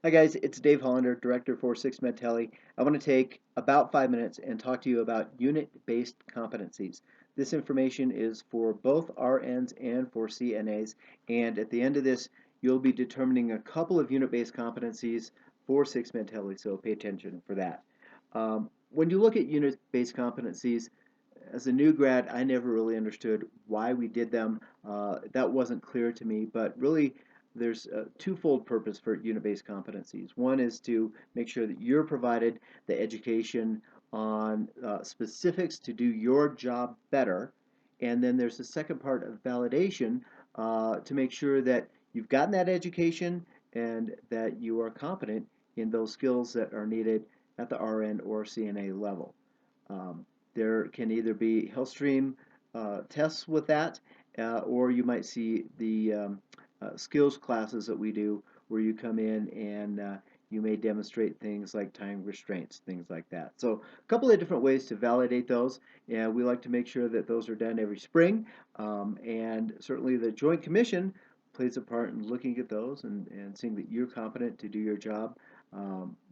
Hi guys, it's Dave Hollander, Director for Six Med Tele. I want to take about 5 minutes and talk to you about unit-based competencies. This information is for both RNs and for CNAs, and at the end of this, you'll be determining a couple of unit-based competencies for Six Med Tele, so pay attention for that. When you look at unit-based competencies, as a new grad, I never really understood why we did them. That wasn't clear to me, but really there's a twofold purpose for unit-based competencies. One is to make sure that you're provided the education on specifics to do your job better. And then there's the second part of validation to make sure that you've gotten that education and that you are competent in those skills that are needed at the RN or CNA level. Um, there can either be HealthStream tests with that, or you might see the skills classes that we do where you come in and you may demonstrate things like time restraints, things like that. So a couple of different ways to validate those, and we like to make sure that those are done every spring. And certainly the Joint Commission plays a part in looking at those and seeing that you're competent to do your job.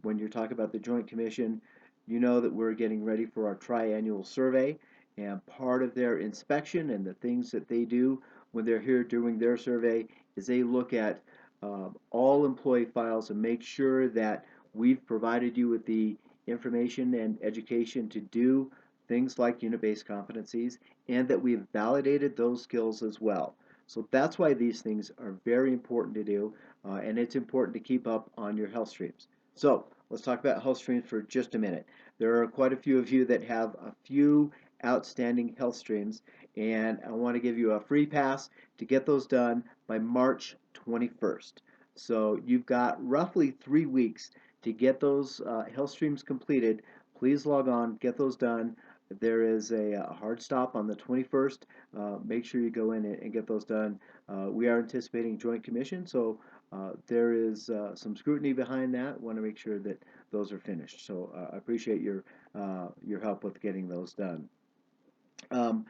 When you're talking about the Joint Commission, you know that we're getting ready for our triannual survey, and part of their inspection and the things that they do when they're here doing their survey is they look at all employee files and make sure that we've provided you with the information and education to do things like unit-based competencies and that we've validated those skills as well. So that's why these things are very important to do, and it's important to keep up on your health streams. So let's talk about health streams for just a minute. There are quite a few of you that have a few outstanding health streams, and I want to give you a free pass to get those done by March 21st. So you've got roughly 3 weeks to get those health streams completed. Please log on, get those done. There is a hard stop on the 21st. Make sure you go in and get those done. We are anticipating Joint Commission, so there is some scrutiny behind that. Want to make sure that those are finished. So I appreciate your help with getting those done. Um,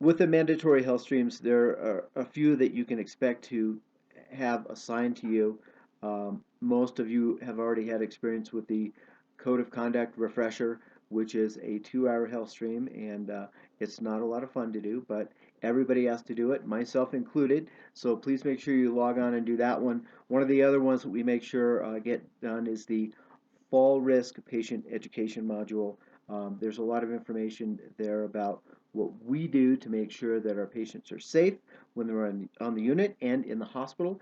with the mandatory health streams, there are a few that you can expect to have assigned to you. Most of you have already had experience with the Code of Conduct Refresher, which is a 2-hour health stream, and it's not a lot of fun to do, but everybody has to do it, myself included. So please make sure you log on and do that one. One of the other ones that we make sure get done is the fall risk patient education module. There's a lot of information there about what we do to make sure that our patients are safe when they're on the unit and in the hospital.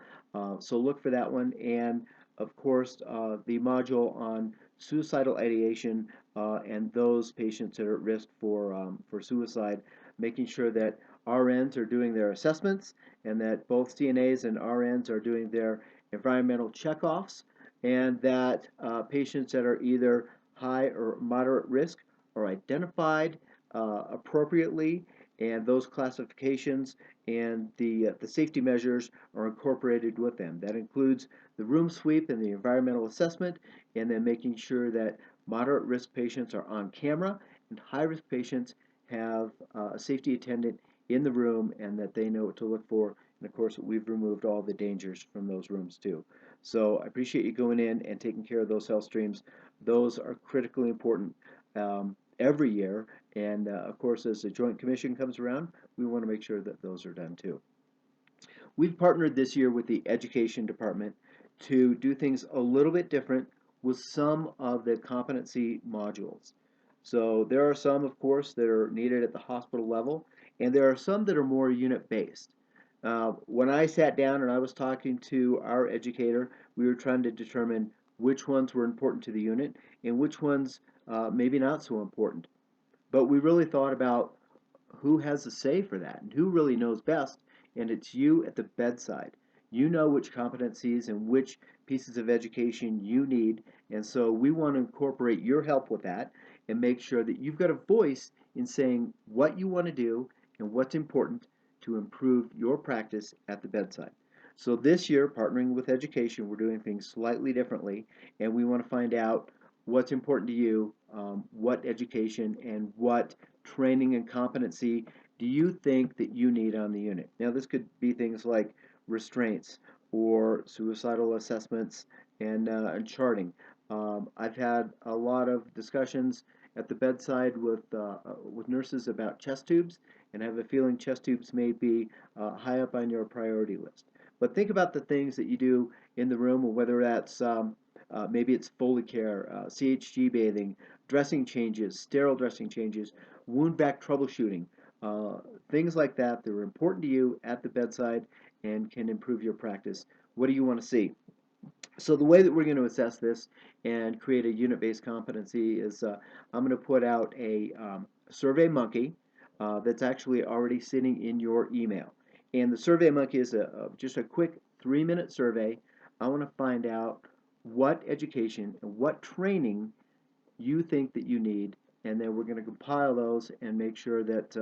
So look for that one. And of course, the module on suicidal ideation and those patients that are at risk for suicide, making sure that RNs are doing their assessments and that both CNAs and RNs are doing their environmental checkoffs and that patients that are either high or moderate risk are identified appropriately, and those classifications and the safety measures are incorporated with them. That includes the room sweep and the environmental assessment, and then making sure that moderate risk patients are on camera and high risk patients have a safety attendant in the room and that they know what to look for. And of course, we've removed all the dangers from those rooms too. So I appreciate you going in and taking care of those health streams. Those are critically important every year. And of course, as the Joint Commission comes around, we want to make sure that those are done too. We've partnered this year with the Education Department to do things a little bit different with some of the competency modules. So there are some, of course, that are needed at the hospital level, and there are some that are more unit-based. When I sat down and I was talking to our educator, we were trying to determine which ones were important to the unit and which ones maybe not so important. But we really thought about who has the say for that and who really knows best, and it's you at the bedside. You know which competencies and which pieces of education you need, and so we want to incorporate your help with that and make sure that you've got a voice in saying what you want to do and what's important to improve your practice at the bedside. So this year, partnering with education, we're doing things slightly differently, and we want to find out what's important to you, what education and what training and competency do you think that you need on the unit? Now, this could be things like restraints or suicidal assessments and charting. I've had a lot of discussions at the bedside with nurses about chest tubes, and I have a feeling chest tubes may be high up on your priority list. But think about the things that you do in the room, or whether that's maybe it's Foley care, CHG bathing, dressing changes, sterile dressing changes, wound vac troubleshooting, uh, things like that that are important to you at the bedside and can improve your practice. What do you want to see? So the way that we're going to assess this and create a unit-based competency is I'm going to put out a survey monkey that's actually already sitting in your email. And the survey monkey is just a quick 3-minute survey. I want to find out what education and what training you think that you need, and then we're going to compile those and make sure that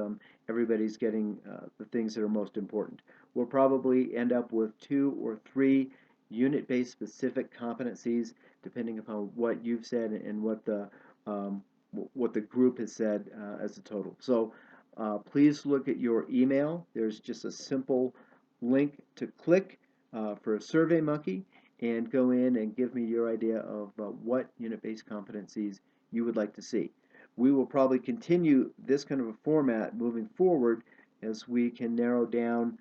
everybody's getting the things that are most important. We'll probably end up with 2 or 3 unit-based specific competencies, depending upon what you've said and um, what the group has said as a total. So please look at your email. There's just a simple link to click for a Survey Monkey, and go in and give me your idea of what unit-based competencies you would like to see. We will probably continue this kind of a format moving forward as we can narrow down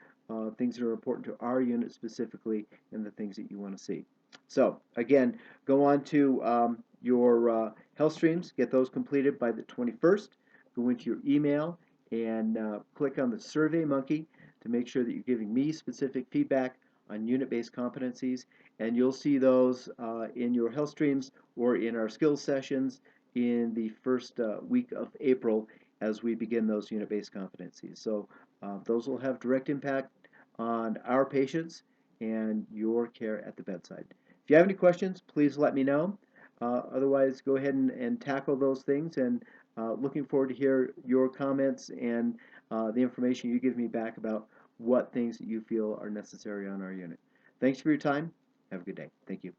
things that are important to our unit specifically and the things that you want to see. So again, go on to your health streams, get those completed by the 21st. Go into your email and click on the Survey Monkey to make sure that you're giving me specific feedback on unit-based competencies, and you'll see those in your health streams or in our skills sessions in the first week of April as we begin those unit-based competencies. So those will have direct impact on our patients and your care at the bedside. If you have any questions, please let me know. Otherwise, go ahead and tackle those things, and looking forward to hear your comments and the information you give me back about what things that you feel are necessary on our unit. Thanks for your time. Have a good day. Thank you.